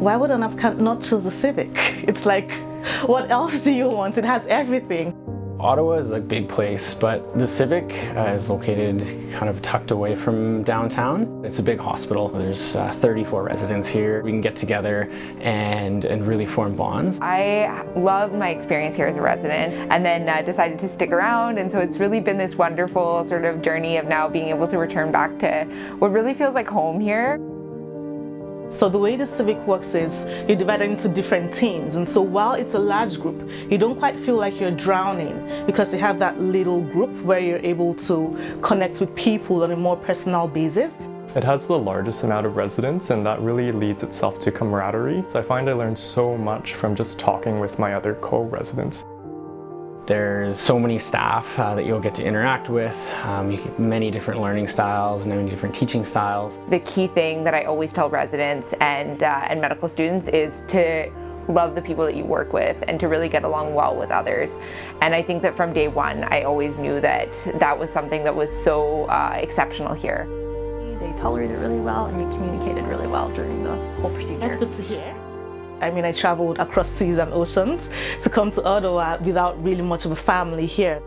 why would an applicant not choose the Civic? It's like, what else do you want? It has everything. Ottawa is a big place, but the Civic is located kind of tucked away from downtown. It's a big hospital. There's 34 residents here. We can get together and really form bonds. I loved my experience here as a resident and then decided to stick around, and so it's really been this wonderful sort of journey of now being able to return back to what really feels like home here. So the way the Civic works is you're divided into different teams, and so while it's a large group, you don't quite feel like you're drowning because you have that little group where you're able to connect with people on a more personal basis. It has the largest amount of residents, and that really leads itself to camaraderie. So I find I learned so much from just talking with my other co-residents. There's so many staff that you'll get to interact with, many different learning styles, many different teaching styles. The key thing that I always tell residents and medical students is to love the people that you work with and to really get along well with others. And I think that from day one, I always knew that that was something that was so exceptional here. They tolerated really well and we communicated really well during the whole procedure. That's good to hear. I mean, I traveled across seas and oceans to come to Ottawa without really much of a family here.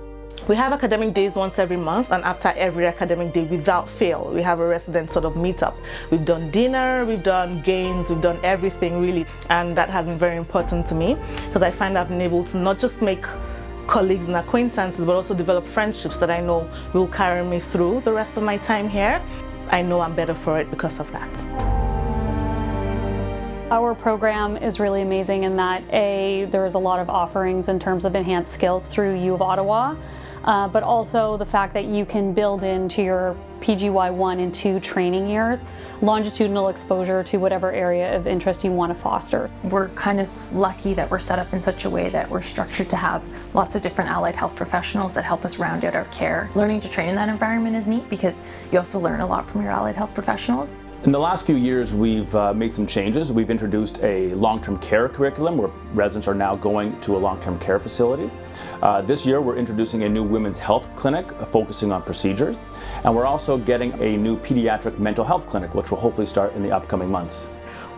We have academic days once every month, and after every academic day, without fail, we have a resident sort of meetup. We've done dinner, we've done games, we've done everything really, and that has been very important to me because I find I've been able to not just make colleagues and acquaintances, but also develop friendships that I know will carry me through the rest of my time here. I know I'm better for it because of that. Our program is really amazing in that there's a lot of offerings in terms of enhanced skills through U of Ottawa, but also the fact that you can build into your PGY 1 and 2 training years longitudinal exposure to whatever area of interest you want to foster. We're kind of lucky that we're set up in such a way that we're structured to have lots of different allied health professionals that help us round out our care. Learning to train in that environment is neat because you also learn a lot from your allied health professionals. In the last few years, we've made some changes. We've introduced a long-term care curriculum where residents are now going to a long-term care facility. This year, we're introducing a new women's health clinic focusing on procedures. And we're also getting a new pediatric mental health clinic, which will hopefully start in the upcoming months.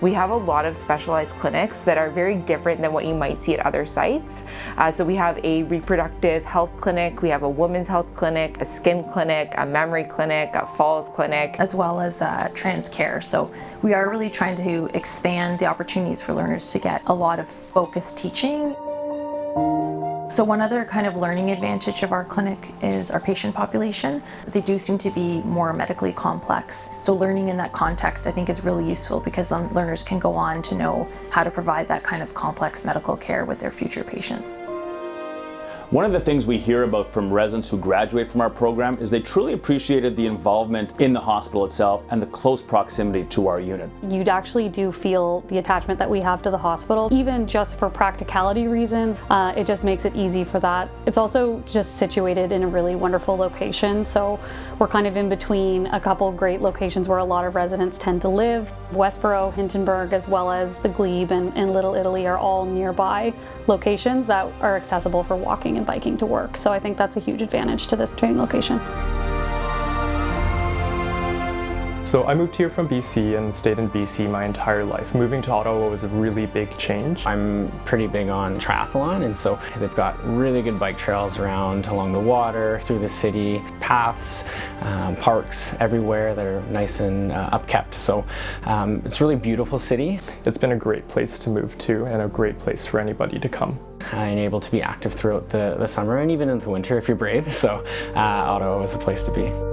We have a lot of specialized clinics that are very different than what you might see at other sites. So we have a reproductive health clinic, we have a women's health clinic, a skin clinic, a memory clinic, a falls clinic, as well as trans care. So we are really trying to expand the opportunities for learners to get a lot of focused teaching. So one other kind of learning advantage of our clinic is our patient population. They do seem to be more medically complex. So learning in that context I think is really useful because then learners can go on to know how to provide that kind of complex medical care with their future patients. One of the things we hear about from residents who graduate from our program is they truly appreciated the involvement in the hospital itself and the close proximity to our unit. You actually do feel the attachment that we have to the hospital, even just for practicality reasons. It just makes it easy for that. It's also just situated in a really wonderful location, so we're kind of in between a couple great locations where a lot of residents tend to live. Westboro, Hintonburg, as well as the Glebe and Little Italy are all nearby locations that are accessible for walking and biking to work. So I think that's a huge advantage to this training location. So I moved here from BC and stayed in BC my entire life. Moving to Ottawa was a really big change. I'm pretty big on triathlon, and so they've got really good bike trails around along the water, through the city, paths, parks everywhere that are nice and upkept. So it's a really beautiful city. It's been a great place to move to and a great place for anybody to come. And able to be active throughout the summer and even in the winter if you're brave. So Ottawa was a place to be.